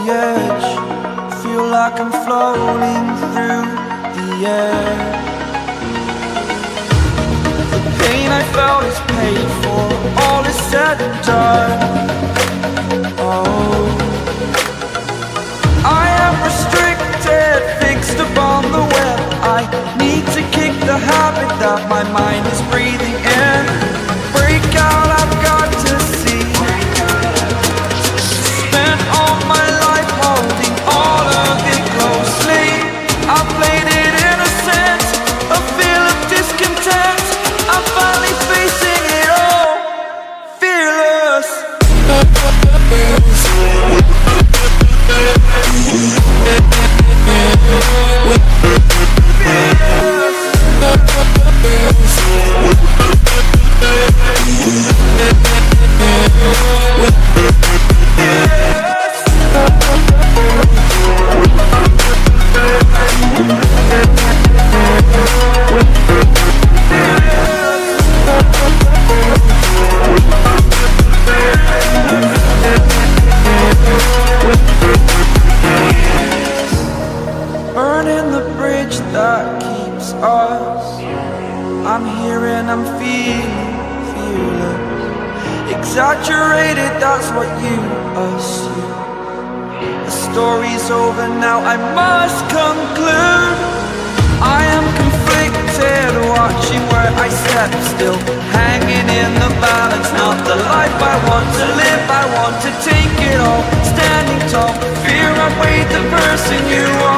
edge, feel like I'm floating through the air. The pain I felt is paid for, all is said and done. Oh, I am restricted, fixed upon the web. I need to kick the habit that my mind is breathing in. Break out, I've got to see. Spent all my life holding all of it closely. I played it innocent, a feel of discontent. I'm finally facing it all, fearless. Burning the bridge that keeps us. I'm here and I'm feeling fearless. Exaggerated, that's what you assume. The story's over now, I must conclude. I am conflicted, watching where I step still, hanging in the balance. Not the life I want to live, I want to take it all. Standing tall, fear I weighed the person you are.